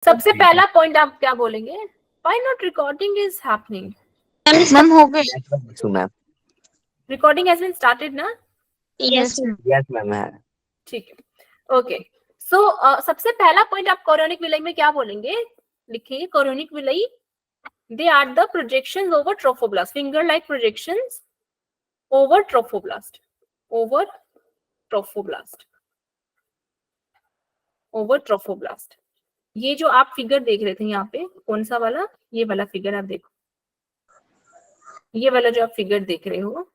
सबसे पहला पॉइंट आप क्या बोलेंगे? Why not recording is happening? Ma'am हो गई। Ma'am recording has been started ना? यस यस मैम है। ठीक है, ओके। सो सबसे पहला पॉइंट आप कोरियोनिक विलय में क्या बोलेंगे? लिखिए कोरियोनिक विलय, they are the projections over trophoblast, finger like projections over trophoblast, over trophoblast, over trophoblast। ये जो आप फिगर देख रहे थे यहाँ पे, कौन सा वाला? ये वाला फिगर आप देखो, ये वाला जो आप फिगर देख रहे हो,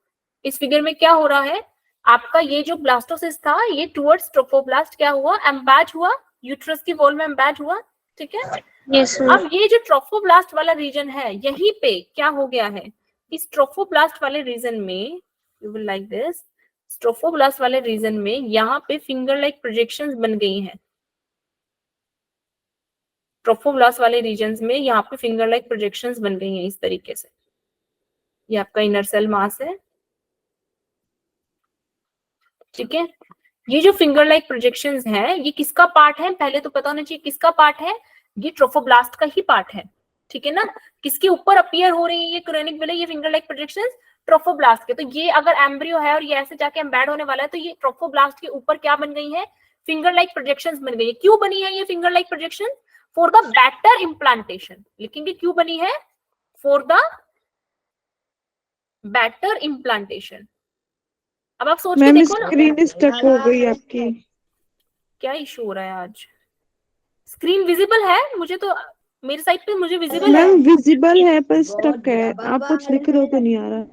इस फिगर में क्या हो रहा है? आपका ये जो ब्लास्टोसिस था, ये टुवर्ड्स ट्रोफोब्लास्ट क्या हुआ? एम्बैच हुआ, यूट्रस की वॉल में एम्बैच हुआ, ठीक है। यस अब ये जो ट्रोफोब्लास्ट वाला रीजन है, यहीं पे क्या हो गया है? इस ट्रोफोब्लास्ट वाले रीजन में, you will like this, trophoblast वाले रीजन में यहाँ पे फिंगर लाइक प्रोजेक्शंस बन गई हैं। ट्रोफोब्लास्ट वाले रीजन्स में यहाँ पे फिंगर लाइक प्रोजेक्शंस बन गई हैं इस तरीके से। ये आपका इनर सेल मास है, ठीक है। ये जो फिंगर लाइक प्रोजेक्शंस हैं, ये किसका पार्ट है? पहले तो पता होना चाहिए किसका पार्ट है। ये ट्रोफोब्लास्ट का ही पार्ट है, ठीक है ना। किसके ऊपर अपीयर हो रही है ये कोरियोनिक विलय, ये फिंगर लाइक प्रोजेक्शंस? ट्रोफोब्लास्ट के। तो ये अगर एम्ब्रियो है और ये ऐसे जाके एम्बेड होने वाला है, तो ये ट्रोफोब्लास्ट के ऊपर क्या बन गई है? फिंगर लाइक प्रोजेक्शंस बन गई है। क्यों बनी है ये finger like projection? For the better implantation. लिखेंगे क्यों बनी है? For the better implantation. अब आप सोच के देखो ना, स्क्रीन स्टक हो गई आपकी। क्या इशू हो रहा है आज? स्क्रीन विजिबल है मुझे तो, मेरी साइड पे मुझे विजिबल है। मैम विजिबल है पर स्टक है, आप कुछ लिख रहे हो तो नहीं आ रहा।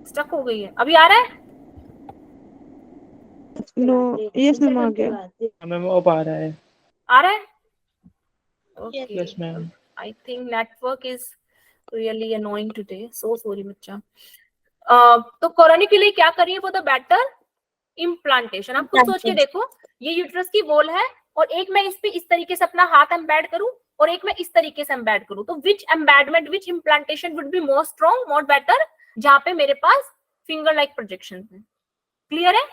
स्टक हो गई है। अभी आ रहा है? नो, यस मैम आ गया। मैम अब आ रहा है। आ रहा है? Okay, yes ma'am. I think network is really annoying today, so sorry बच्चा। तो कोरियोनिक विलय क्या कर रही है? वो द बेटर इम्प्लांटेशन। आप खुद सोच के देखो, ये यूट्रस की वॉल है और एक मैं इस पे इस तरीके से अपना हाथ एम्बेड करूं और एक मैं इस तरीके से एम्बेड करूं, तो which embedment, which implantation would be more strong, more better? जहां पे मेरे पास फिंगर लाइक प्रोजेक्शन है। क्लियर है?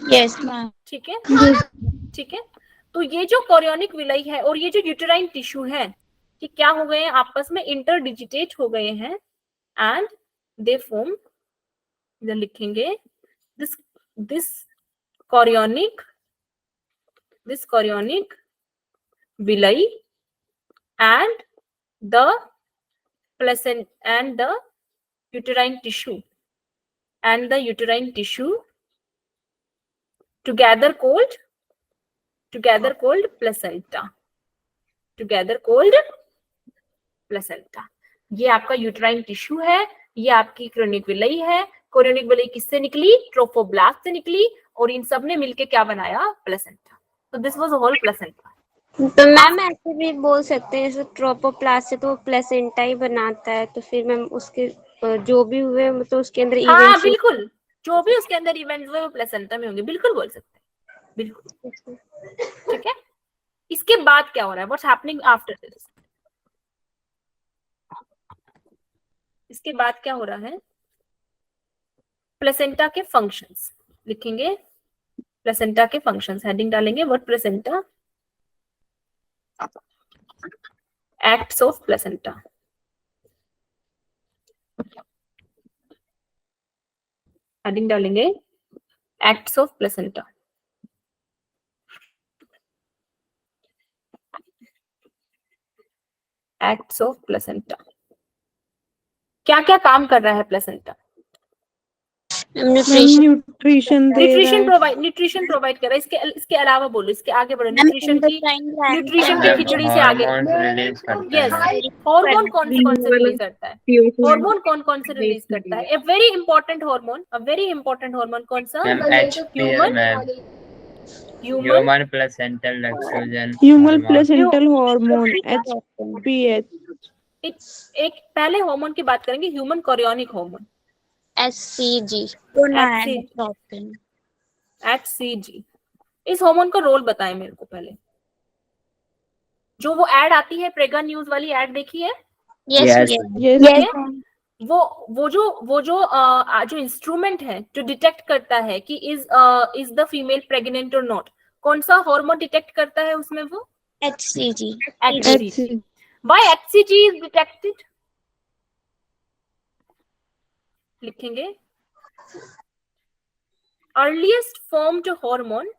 Yes ma'am. ठीक है, ठीक है। तो ये जो कोरियोनिक विलय है और ये जो यूटेराइन टिश्यू है, ये क्या हो गए हैं? आपस में इंटरडिजिटेट हो गए हैं एंड दे फॉर्म, इधर लिखेंगे this chorionic villi and the placenta and the uterine tissue together called placenta, ये आपका यूटेराइन टिश्यू है, ये आपकी कोरियोनिक विलय है। कोरियोनिक विलय किससे निकली? ट्रोफोब्लास्ट से निकली और इन सब ने मिलके क्या बनाया? प्लेसेंटा। तो दिस वाज होल प्लेसेंटा। तो मैम ऐसे भी बोल सकते हैं, जैसे ट्रोपोप्लास्ट से तो प्लेसेंटा ही बनाता है, तो फिर मैम उसके जो भी हुए मतलब उसके अंदर हाँ इवेंट्स, बिल्कुल, जो भी उसके अंदर इवेंट्स हुए वो प्लेसेंटा में होंगे, बिल्कुल बोल सकते हैं, बिल्कुल, ठीक है। इसके बाद क्या हो रहा है? What's happening after this? इसके बाद क्या हो रहा है? प्लेसेंटा के फंक्शंस लिखेंगे, प्लेसेंटा के फंक्शंस, हेडिंग डालेंगे what placenta, acts of placenta. Heading डालेंगे acts of placenta. Acts of placenta, क्या क्या काम कर रहा है प्लेसेंटा? न्यूट्रिशन दे रहा है। न्यूट्रिशन प्रोवाइड कर रहा है। इसके अलावा बोलो, इसके आगे बढ़ो। न्यूट्रिशन की खिचड़ी से आगे। यस, हार्मोन कौन से रिलीज करता है? हार्मोन कौन से रिलीज करता है? ए वेरी इंपॉर्टेंट हार्मोन कौन सा? Human placental exogen human placental hormone HPH। एक पहले हार्मोन की बात करेंगे, ह्यूमन कोरियोनिक हार्मोन HCG। इस हार्मोन का रोल बताएं मेरे को पहले। जो वो एड आती है, प्रेगा न्यूज वाली एड देखी है? यस। वो जो इंस्ट्रूमेंट है जो डिटेक्ट करता है कि इज द फीमेल प्रेग्नेंट और नॉट, कौन सा हार्मोन डिटेक्ट करता है उसमें? वो HCG. HCG. Why HCG is detected? लिखेंगे earliest formed hormone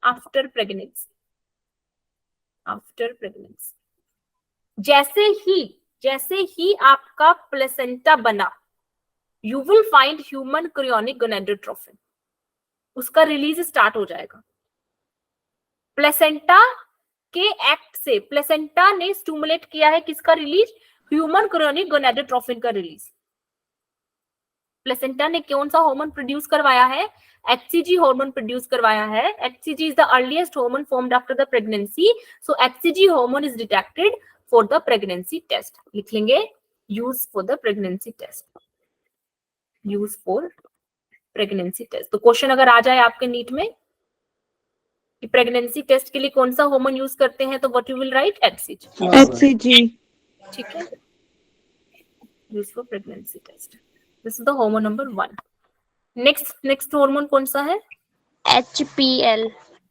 after pregnancy. जैसे ही आपका प्लेसेंटा बना, you will find human chorionic gonadotrophin, उसका रिलीज स्टार्ट हो जाएगा। प्लेसेंटा के एक्ट से प्लेसेंटा ने स्टिमुलेट किया है किसका रिलीज? ह्यूमन क्रोनिक गोनाडोट्रोफिन का रिलीज। प्लेसेंटा ने कौन सा हार्मोन प्रोड्यूस करवाया है? HCG हार्मोन प्रोड्यूस करवाया है। HCG is the earliest hormone formed after the pregnancy, so HCG hormone is detected for the pregnancy test. लिख लेंगे use for the pregnancy test, use for pregnancy test. तो question अगर आ जाए आपके NEET में कि प्रेगनेंसी टेस्ट के लिए कौन सा हार्मोन यूज करते हैं, तो what you will write? HCG. ठीक है, use for pregnancy test. This is the hormone number 1। Next hormone कौन सा है? HPL.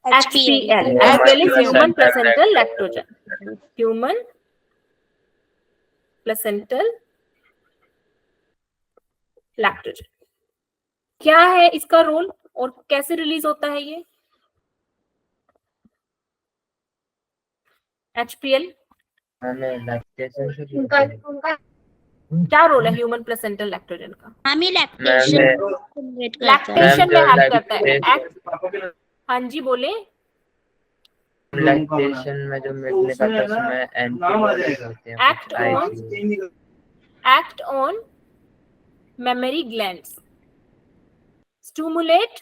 HPL is human placental lactogen. Human placental lactogen क्या है इसका रोल और कैसे रिलीज होता है ये? HPL क्या रोल है ह्यूमन प्लेसेंटल लैक्टोजन का? हमें लैक्टेशन में हेल्प करता है। हाँ जी बोले। लैक्टेशन में जो मिल्क निकलता है उसमें एंटीबॉडीज होते हैं। Act on mammary glands, stimulate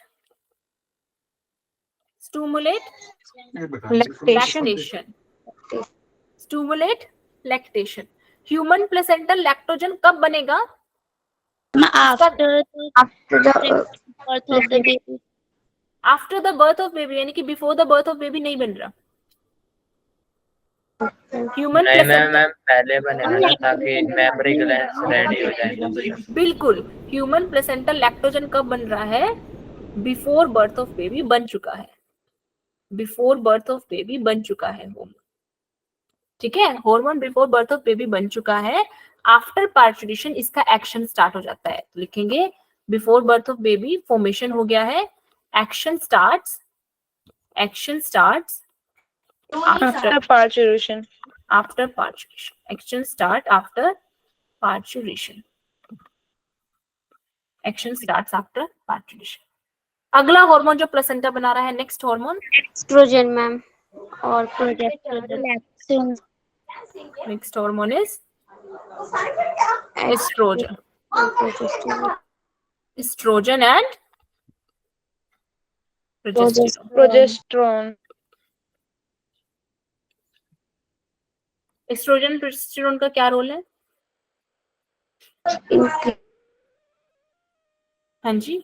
lactation. Human placental lactogen कब बनेगा? After the birth of baby, यानी कि before the birth of baby नहीं बन रहा। ह्यूमन प्लेसेंटल पहले बनेगा ताकि मेमोरी ग्लैंड्स रेडी हो जाएंगे। बिल्कुल, ह्यूमन प्लेसेंटल लैक्टोजन कब बन रहा है? बिफोर बर्थ ऑफ बेबी बन चुका है, बिफोर बर्थ ऑफ बेबी बन चुका है हार्मोन। ठीक है, hormone before birth of baby बन चुका है। आफ्टर पार्चुरेशन इसका एक्शन स्टार्ट हो जाता है। तो लिखेंगे before birth of baby formation हो गया है, action starts After parturition. After parturition. Action start after parturition. Action starts after parturition. अगला हार्मोन जो प्लेसेंटा बना रहा है, नेक्स्ट हार्मोन एस्ट्रोजन मैम और progesterone. Next hormone is estrogen. Estrogen and Progesterone. Estrogen progesterone का क्या रोल है? हाँ जी,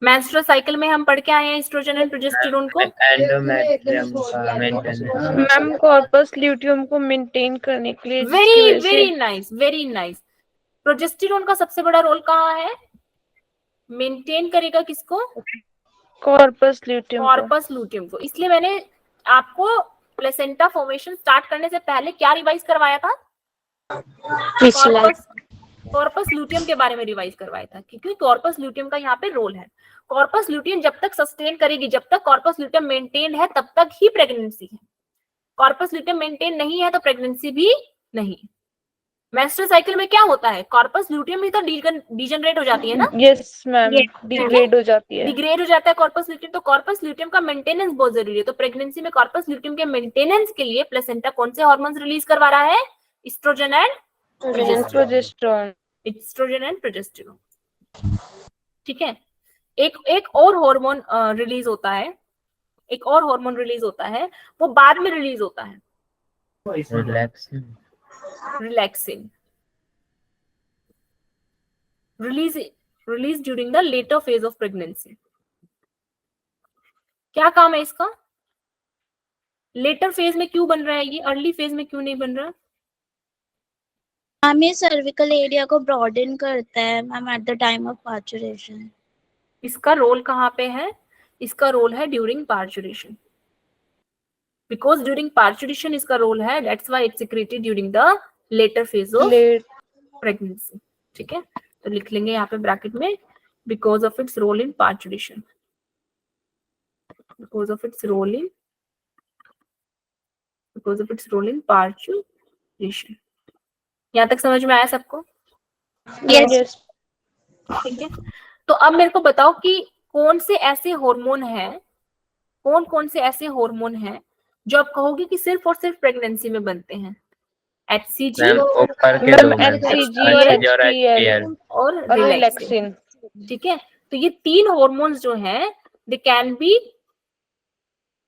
मेंस्ट्रुअल साइकिल में हम पढ़ के आए हैं एस्ट्रोजन एंड प्रोजेस्टेरोन को। एंडोमेट्रियम का मेंटेनेंस। मैम कॉर्पस ल्यूटियम को मेंटेन करने के लिए। Very nice. प्रोजेस्टेरोन का सबसे बड़ा रोल कहाँ है? मेंटेन करेगा किसको? कॉर्पस ल्यूटियम को। इसलिए मैंने आपको प्लेसेंटा फॉर्मेशन स्टार्ट करने से पहले क्या रिवाइज करवाया था? कॉर्पस ल्यूटियम के बारे में रिवाइज करवाया था, क्योंकि कॉर्पस ल्यूटियम का यहाँ पे रोल है। कॉर्पस ल्यूटियम जब तक सस्टेन करेगी, जब तक कॉर्पस ल्यूटियम मेंटेन है, तब तक ही प्रेगनेंसी है। कॉर्पस ल्यूटियम मेंटेन नहीं है तो प्रेगनेंसी भी नहीं। मेंस्ट्रुअल साइकिल में क्या होता है? कॉर्पस ल्यूटियम ही तो डिजनरेट हो जाती है ना। यस मैम, डिग्रेड हो जाती है। डिग्रेड हो जाता है कॉर्पस ल्यूटियम। तो कॉर्पस ल्यूटियम का मेंटेनेंस बहुत जरूरी है। तो प्रेगनेंसी में कॉर्पस ल्यूटियम के मेंटेनेंस के लिए प्लेसेंटा कौन से हार्मोन्स रिलीज करवा रहा है? Estrogen and progesterone. Estrogen and progesterone. ठीक है, एक और हार्मोन रिलीज होता है, वो बाद में रिलीज होता है, relaxin. Release during the later phase of pregnancy. क्या काम है इसका? लेटर फेज में क्यों बन रहा है ये, अर्ली फेज में क्यों नहीं बन रहा? हमें सर्विकल एरिया को ब्रॉडन करता है ma'am at the time of parturition. इसका रोल कहाँ पे है? इसका रोल है during parturition, because during parturition इसका रोल है, that's why it's secreted during the later phase of pregnancy. ठीक है, तो लिख लेंगे यहाँ पे ब्रैकेट में, because of its role in parturition, because of its role in parturition. यहाँ तक समझ में आया सबको? यस। ठीक है, तो अब मेरे को बताओ कि कौन से ऐसे हार्मोन हैं, कौन से ऐसे हार्मोन हैं जो आप कहोगे कि सिर्फ और सिर्फ प्रेगनेंसी में बनते हैं? HCG मैम ऊपर के दो मैम, HCG और HCG और HPL और और रिलैक्सिन। रिलैक्सिन। ठीक है, तो ये तीन हार्मोन्स जो हैं they can be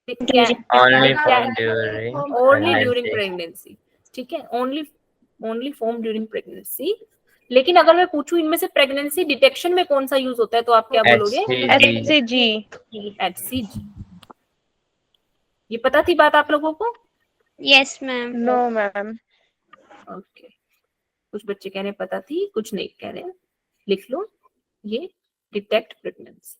only formed during only during pregnancy. Pregnancy. ठीक है, ओनली फॉर्म ड्यूरिंग प्रेगनेंसी। लेकिन अगर मैं पूछूं इनमें से प्रेगनेंसी डिटेक्शन में कौन सा यूज होता है, तो आप क्या बोलोगे? HCG. HCG। ये पता थी बात आप लोगों को? Yes ma'am. No ma'am. Okay, कुछ बच्चे कह रहे हैं पता थी, कुछ नहीं कह रहे हैं। लिख लो, ये डिटेक्ट प्रेगनेंसी।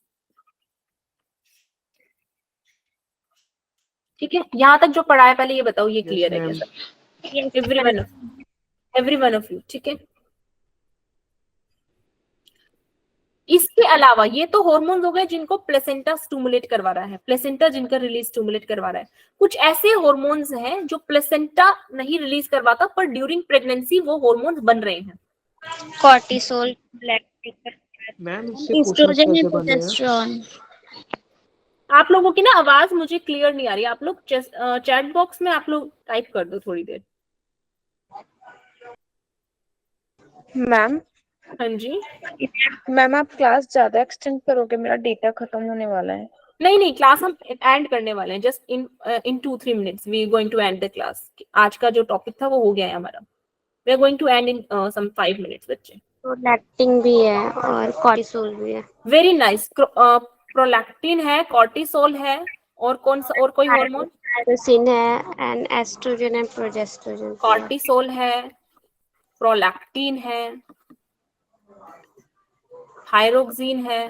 ठीक है, यहाँ तक जो पढ़ा है पहले ये बताओ, ये क्लियर है क्या सब? Everyone of you. ठीक है, इसके अलावा ये तो हार्मोन्स हो गए जिनको प्लेसेंटा स्टिमुलेट करवा रहा है, प्लेसेंटा जिनका रिलीज स्टिमुलेट करवा रहा है। कुछ ऐसे हार्मोन्स हैं जो प्लेसेंटा नहीं रिलीज करवाता, पर ड्यूरिंग प्रेगनेंसी वो हार्मोन्स बन रहे हैं। Cortisol, ma'am estrogen and progesterone. आप लोगों की ना आवाज मुझे क्लियर नहीं आ रही, आप लोग चैट बॉक्स में आप लोग टाइप कर दो थोड़ी देर। मैम हाँ जी, मैम आप क्लास ज्यादा एक्सटेंड करोगे, मेरा डेटा खत्म होने वाला है। नहीं क्लास हम एंड करने वाले हैं, just in 2-3 minutes we are going to end the class. आज का जो टॉपिक था वो हो गया है हमारा, we are going to end in some 5 minutes बच्चे। प्रोलैक्टिन भी है और कॉर्टिसोल भी है। वेरी नाइस, प्रोलैक्टिन है, कॉर्टिसोल है, और कौन सा और कोई हार्मोन? थायरोसिन है and estrogen and progesterone. Cortisol है, प्रोलैक्टिन है, थायरोक्सिन है।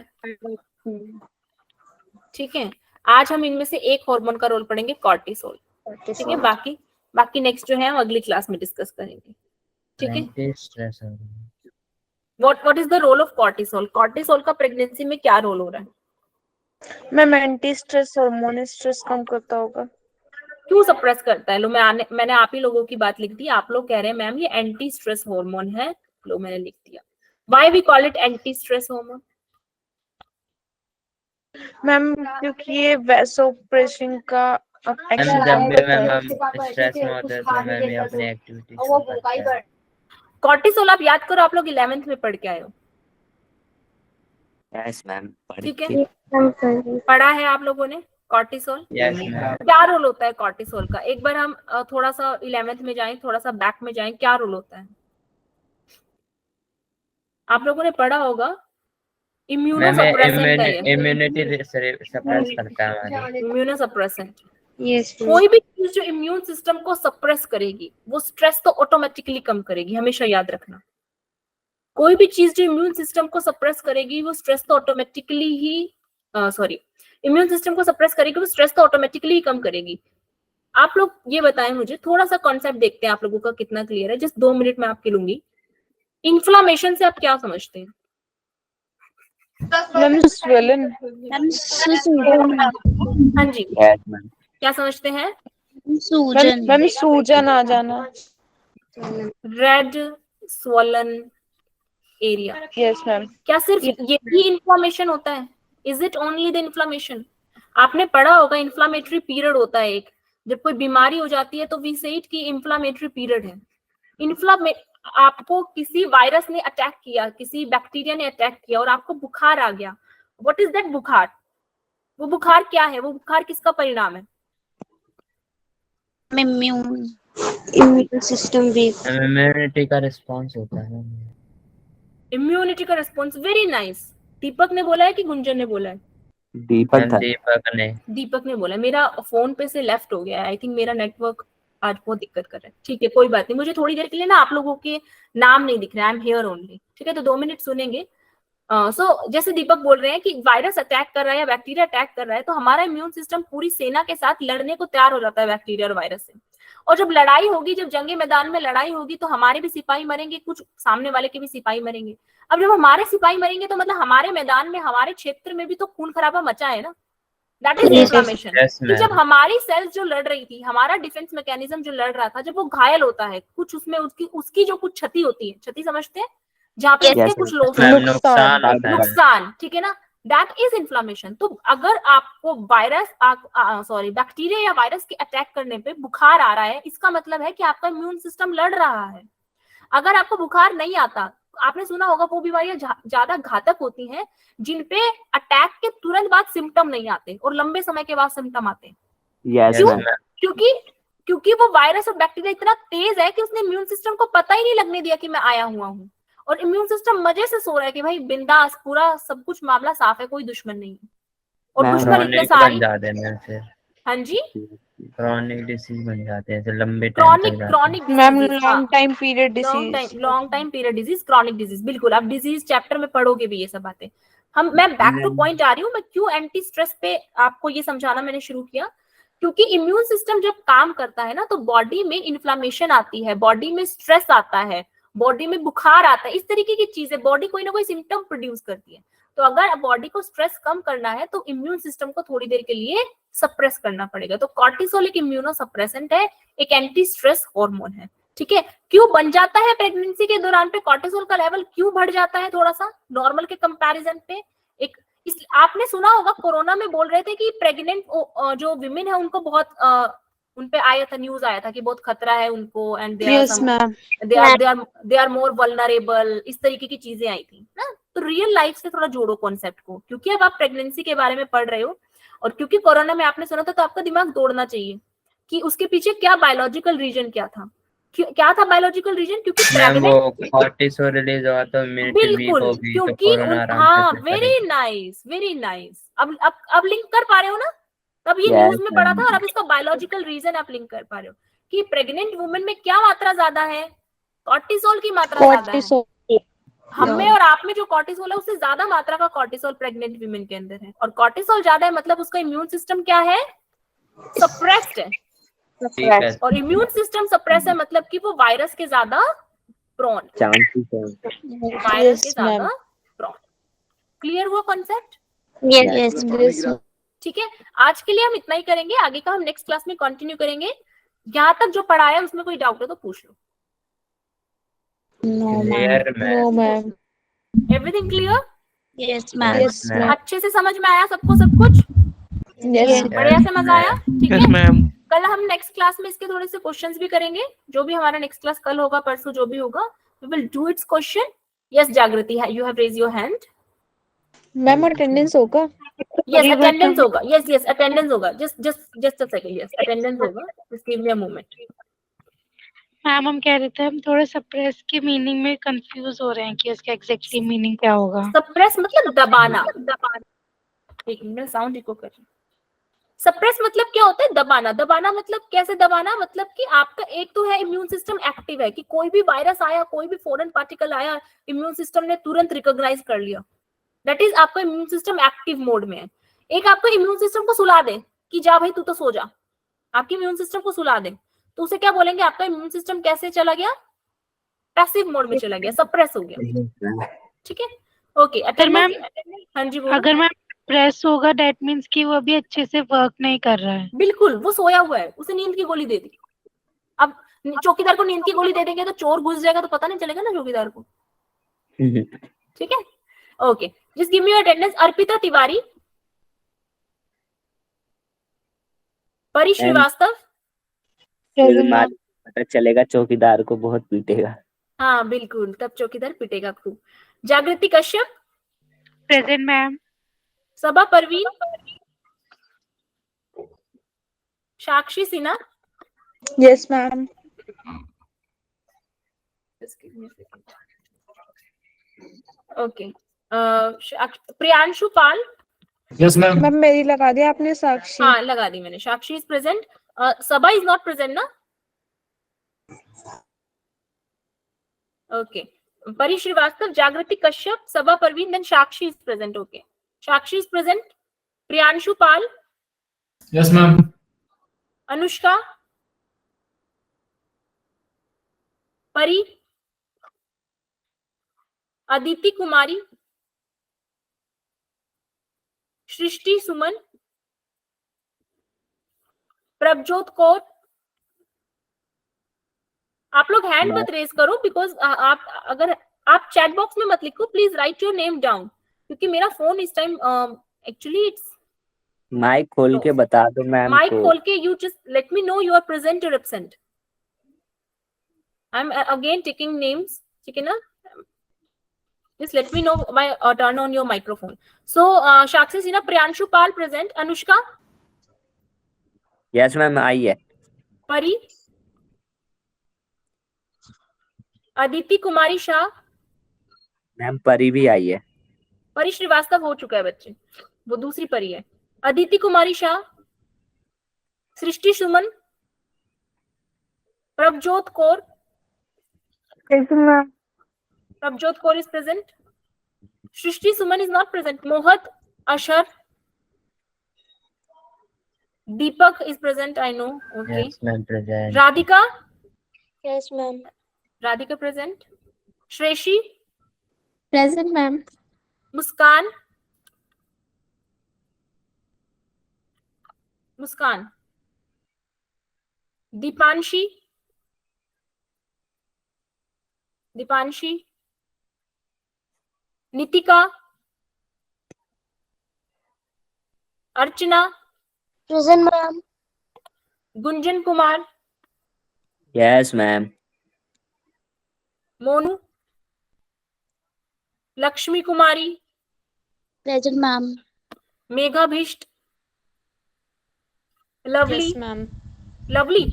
ठीक है, आज हम इनमें से एक हार्मोन का रोल पढ़ेंगे, कॉर्टिसोल। ठीक है, बाकी नेक्स्ट जो है हम अगली क्लास में डिस्कस करेंगे। ठीक है, what is the role of cortisol? Cortisol का प्रेगनेंसी में क्या रोल हो रहा है? Ma'am anti stress hormone, stress कम करता होगा। क्यों सप्रेस करता है? लो मैंने आप ही लोगों की बात लिख दी, आप लोग कह रहे हैं मैम ये एंटी स्ट्रेस हार्मोन है, लो मैंने लिख दिया। Why we call it anti stress hormone? Ma'am क्योंकि ये वैसोप्रेशन का एक्शन जब कम भी करता मैम है। हम स्ट्रेस में होते हैं तो मैम ये अपनी एक्टिविटी शुरू करते हैं। कॉर्टिसोल आप याद करो, आप लोग 11th में पढ़ के आए हो। Yes ma'am. ठीक है, पढ़ा है आप लोगों ने कॉर्टिसोल? Yes ma'am. क्या रोल होता है कॉर्टिसोल का? एक बार हम थोड़ा सा 11th में जाएं, थोड़ा सा बैक में जाएं, क्या रोल होता है? आप लोगों ने पढ़ा होगा, इम्यूनोसप्रेसेंट है ये। इम्यूनिटी सप्रेस करता है हमारी। इम्यूनोसप्रेसेंट। यस। कोई भी चीज जो इम्यून सिस्टम को सप्रेस करेगी वो स्ट्रेस तो ऑटोमेटिकली कम करेगी, हमेशा याद रखना। कोई भी चीज जो इम्यून सिस्टम को सप्रेस करेगी वो स्ट्रेस तो ऑटोमेटिकली ही इम्यून सिस्टम को सप्रेस करेगी, वो स्ट्रेस तो ऑटोमेटिकली ही कम करेगी। आप लोग ये बताएं मुझे, थोड़ा सा कॉन्सेप्ट देखते हैं आप लोगों का कितना क्लियर है, जस्ट 2 मिनट में आपके लूंगी। इन्फ्लामेशन से आप क्या समझते हैं? Ma'am swollen. हाँ जी, यस मैम। क्या समझते हैं? मैम सूजन आ जाना। Red swollen area. Yes ma'am. क्या सिर्फ यही इन्फ्लामेशन होता है? Is it only the inflammation? आपने पढ़ा होगा इन्फ्लामेटरी पीरियड होता है एक, जब कोई बीमारी हो जाती है तो वी से इट की इन्फ्लामेटरी पीरियड है। आपको किसी वायरस ने अटैक किया, किसी बैक्टीरिया ने अटैक किया और आपको बुखार आ गया, व्हाट इज दैट बुखार? वो बुखार क्या है? वो बुखार किसका परिणाम है? Immune system weak. इम्यूनिटी का रिस्पांस होता है। इम्यूनिटी का रिस्पॉन्स। Very nice. दीपक ने बोला है कि गुंजन ने बोला है? दीपक था। दीपक ने बोला। मेरा फोन पे से लेफ्ट हो गया है, आई थिंक मेरा नेटवर्क आज बहुत दिक्कत कर रहा है। ठीक है, कोई बात नहीं, मुझे थोड़ी देर के लिए ना आप लोगों के नाम नहीं दिख रहे, आई एम हियर ओनली। ठीक है, तो 2 मिनट सुनेंगे। जैसे दीपक बोल रहे हैं कि वायरस अटैक कर रहा है या बैक्टीरिया अटैक कर रहा है, तो हमारा इम्यून सिस्टम पूरी सेना के साथ लड़ने को तैयार हो जाता है बैक्टीरिया और वायरस से। और जब लड़ाई होगी, जब जंगे मैदान में लड़ाई होगी, तो हमारे भी सिपाही मरेंगे, कुछ सामने वाले के भी सिपाही मरेंगे। अब जब हमारे सिपाही मरेंगे तो मतलब हमारे मैदान में, हमारे क्षेत्र में भी तो खून खराबा मचा है ना। That is inflammation. कि जब हमारी सेल्स जो लड़ रही थी, हमारा डिफेंस मैकेनिज्म जो लड़ रहा था, जब वो घायल होता है, कुछ उसमें उसकी जो कुछ क्षति होती है, क्षति समझते हैं, जहाँ पे उसके कुछ लोग नुकसान, ठीक है ना, दैट इज इन्फ्लेमेशन। तो अगर आपको बैक्टीरिया या वायरस के अटैक करने पे बुखार आ रहा है, इसका मतलब है कि आपका इम्यून सिस्टम लड़ रहा है। अगर आपको बुखार नहीं आता, आपने सुना होगा वो बीमारियां ज्यादा घातक होती हैं जिनपे अटैक के तुरंत बाद सिम्टम नहीं आते और लंबे समय के बाद सिम्टम आते हैं। क्योंकि वो वायरस और बैक्टीरिया इतना तेज है कि उसने इम्यून सिस्टम को पता ही नहीं लगने दिया कि मैं आया हुआ हूँ, और इम्यून सिस्टम मजे से सो रहा है कि भाई बिंदास, पूरा सब कुछ मामला साफ है, कोई दुश्मन नहीं है। और दुश्मन इतने सारे, हाँ जी, क्रॉनिक डिसीज बन जाते हैं, लंबे chronic ma'am long time period disease, long time period disease, chronic disease, बिल्कुल। आप डिजीज चैप्टर में पढ़ोगे भी ये सब बातें। मैं बैक टू पॉइंट आ रही हूँ। मैं क्यों एंटी स्ट्रेस पे आपको ये समझाना मैंने शुरू किया, क्योंकि इम्यून सिस्टम जब काम करता है ना, तो बॉडी में इन्फ्लामेशन आती है, बॉडी में स्ट्रेस आता है, बॉडी में बुखार आता है, इस तरीके की चीजें, बॉडी कोई ना कोई सिम्टम प्रोड्यूस करती है। तो अगर बॉडी को स्ट्रेस कम करना है तो इम्यून सिस्टम को थोड़ी देर के लिए सप्रेस करना पड़ेगा। तो कॉर्टिसोल एक इम्यूनो सप्रेसेंट है, एक एंटी स्ट्रेस हार्मोन है, ठीक है। क्यों बन जाता है प्रेगनेंसी के दौरान पे कॉर्टिसोल का लेवल क्यों बढ़ जाता है थोड़ा सा नॉर्मल के कंपैरिजन पे? आपने सुना होगा कोरोना में बोल रहे थे कि प्रेग्नेंट जो विमेन है उनको बहुत उनपे आया था, न्यूज आया था कि बहुत खतरा है उनको, and they are more vulnerable, इस तरीके की चीजें आई थी ना। तो रियल लाइफ से थोड़ा जोड़ो कॉन्सेप्ट को, क्योंकि अब आप प्रेगनेंसी के बारे में पढ़ रहे हो और क्योंकि कोरोना में आपने सुना था, तो आपका दिमाग दौड़ना चाहिए कि उसके पीछे क्या बायोलॉजिकल रीजन क्या था। क्या था बायोलॉजिकल रीजन? क्योंकि वो कॉर्टिसोल रिलीज हुआ तो इम्यूनिटी वीक हो गई, तो कोरोना हाँ, वेरी नाइस, वेरी नाइस। अब लिंक कर पा रहे हो ना? तब ये न्यूज में पढ़ा था और अब इसका बायोलॉजिकल रीजन आप लिंक कर पा रहे हो कि प्रेग्नेंट वुमेन में क्या मात्रा ज्यादा है, कॉर्टिसोल की मात्रा ज्यादा है। हम में और आप में जो कॉर्टिसोल है उससे ज्यादा मात्रा का कॉर्टिसोल प्रेग्नेंट वुमेन के अंदर है, और कॉर्टिसोल ज्यादा है मतलब उसका इम्यून सिस्टम क्या है, सप्रेस्ड है। और इम्यून सिस्टम सप्रेस है मतलब कि वो वायरस के ज्यादा प्रोन, वायरस के ज्यादा प्रोन। क्लियर हुआ कॉन्सेप्ट? यस। ठीक है, आज के लिए हम इतना ही करेंगे, आगे का हम नेक्स्ट क्लास में कंटिन्यू करेंगे। यहाँ तक जो पढ़ाया उसमें कोई डाउट है तो पूछ लो। No ma'am. Everything clear? Yes ma'am. अच्छे से समझ में आया सबको सब कुछ? बढ़िया से मजा आया? ठीक है, कल हम नेक्स्ट क्लास में इसके थोड़े से क्वेश्चंस भी करेंगे। जो भी हमारा नेक्स्ट क्लास कल होगा, परसों, जो भी होगा, we will do its question. Yes Jagriti, you have raise your hand. Ma'am attendance होगा? यस अटेंडेंस होगा, यस अटेंडेंस होगा। Just a second, yes attendance होगा, just give me a moment. Ma'am हम कह रहे थे हम थोड़े सप्रेस की मीनिंग में कंफ्यूज हो रहे हैं कि इसका एग्जैक्टली मीनिंग क्या होगा। सप्रेस मतलब दबाना। एक मिनट, साउंड इको कर रही। सप्रेस मतलब क्या होता है? दबाना। दबाना मतलब कैसे दबाना? मतलब कि आपका एक तो है इम्यून सिस्टम एक्टिव है कि कोई भी वायरस आया, कोई भी फॉरेन पार्टिकल आया, इम्यून सिस्टम ने तुरंत रिकॉग्नाइज कर लिया, दैट इज आपका इम्यून सिस्टम एक्टिव मोड में है। एक आपका इम्यून सिस्टम को सुला दे कि जा भाई तू तो सो जा, आपके इम्यून सिस्टम को सुला दे, तो उसे क्या बोलेंगे? आपका इम्यून सिस्टम कैसे चला गया? पैसिव मोड में चला गया, सप्रेस हो गया। ठीक है, ओके। हाँ जी बोलो। अगर मैं प्रेस होगा दैट मींस कि वो अभी अच्छे से वर्क नहीं कर रहा है। बिल्कुल, वो सोया हुआ है, उसे नींद की गोली दे दी। अब चौकीदार को नींद की गोली दे देंगे तो चोर घुस जाएगा तो पता नहीं चलेगा ना चौकीदार को। ठीक है, okay. Just give me your attendance. Arpita Tiwari, परी श्रीवास्तव, पता चलेगा चौकीदार को बहुत पीटेगा। हाँ बिल्कुल, तब चौकीदार पिटेगा खूब। Jagriti Kashyap, present ma'am. Saba Parveen, Sakshi Sinha, yes ma'am. Okay. Priyanshu Pal, yes ma'am. Ma'am मेरी लगा दिया आपने साक्षी? हाँ लगा दी मैंने। Sakshi is present. Saba is not present ना? ओके। परी श्रीवास्तव, जागृति कश्यप, सबा Parveen, then Sakshi is present. Okay, Sakshi is present. Priyanshu Pal, Yes, ma'am. Anushka, परी, अदिति कुमारी, सृष्टि सुमन, प्रभजोत कौर। आप लोग हैंड मत रेज करो, बिकॉज आप अगर आप चैट बॉक्स में मत लिखो, please right your name down, क्योंकि मेरा फोन इस टाइम एक्चुअली इट्स माइक खोल के बता दो मैम माइक को। खोल के, you just let me know you are present और absent. I am again taking names, ठीक है ना? Just let me know my turn on your microphone. So Sakshi Sinha, Priyanshu Pal present. Anushka, yes ma'am आई है। Pari, Aditi Kumari Shah, ma'am परी भी आई है। परी श्रीवास्तव हो चुका है बच्चे, वो दूसरी परी है। Aditi Kumari Shah, Srishti Suman, Prabhjot Kaur, Prabhjot Kaur is present. Srishti Suman is not present. Mohat Ashar, Deepak is present, I know. Okay. Yes, ma'am, present. Radhika, Yes, ma'am. Radhika present. Shreshi, Present, ma'am. Muskan, Muskan, Dipanshi, Dipanshi, Nitika, Archana, Present, ma'am. Gunjan Kumar, yes ma'am. Monu, Lakshmi Kumari, Present, ma'am. Megha Bhisht, Lovely, Yes, ma'am. Lovely,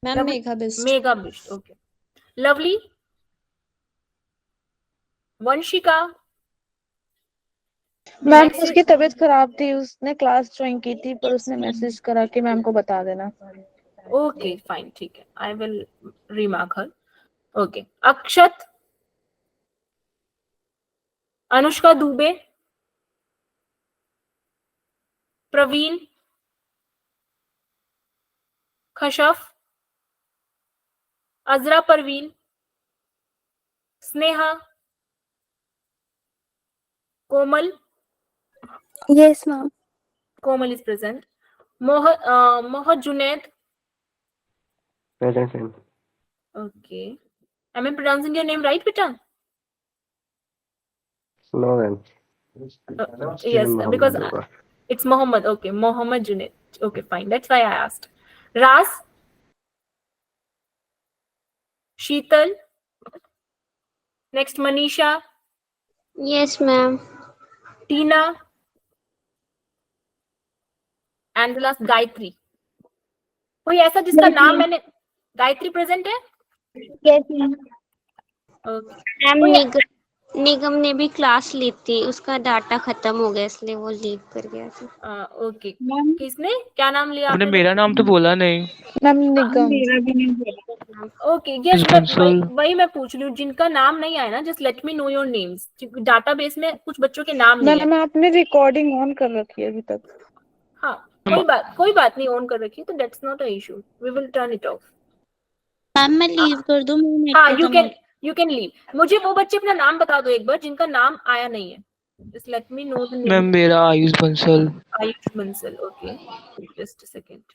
Ma'am, Lovely. Megha Bist. Megha Bhisht, okay. Lovely, Vanshika, ma'am Next उसकी is- तबीयत खराब थी, उसने class join की थी, पर उसने message करा कि मैम को बता देना। okay, fine, ठीक है, I will remark her. Okay, Akshat, Anushka Dubey, Praveen, खशफ, Azra Parveen, Sneha, Komal, Yes, ma'am. Komal is present. मोहद Junaid, Present, ma'am. okay. Am I pronouncing your name right, beta? No, ma'am. Yes, because it's Mohammed. Okay, Mohammed Junaid. Okay, fine. That's why I asked. Ras, Sheetal. Next, Manisha, Yes, ma'am. Tina, and the last Gayatri. कोई ऐसा जिसका नाम मैंने Gayatri present है? Yes, ma'am. Okay. Ma'am कोई- निगम ने भी class ली थी, उसका डाटा खत्म हो गया इसलिए वो लीव कर गया था। ओके, किसने क्या नाम लिया आपने आपने? मेरा नाम तो बोला नहीं। Ma'am Nigam. Okay, yes, Pencil. वही मैं पूछ रही हूँ, जिनका नाम नहीं आया ना, just let me know your names. Database में कुछ बच्चों के नाम नहीं है। मैम आपने रिकॉर्डिंग ऑन कर रखी है अभी तक। हाँ, कोई बात नहीं, ऑन कर रखी है तो that's not a issue, we will turn it off. Ma'am मैं लीव कर दूं? हाँ, यू कैन लीव। मुझे वो बच्चे अपना नाम बता दो एक बार जिनका नाम आया नहीं है। Just let me know the ma'am name. मेरा Ayush Bansal. Ayush Bansal, okay, just a second.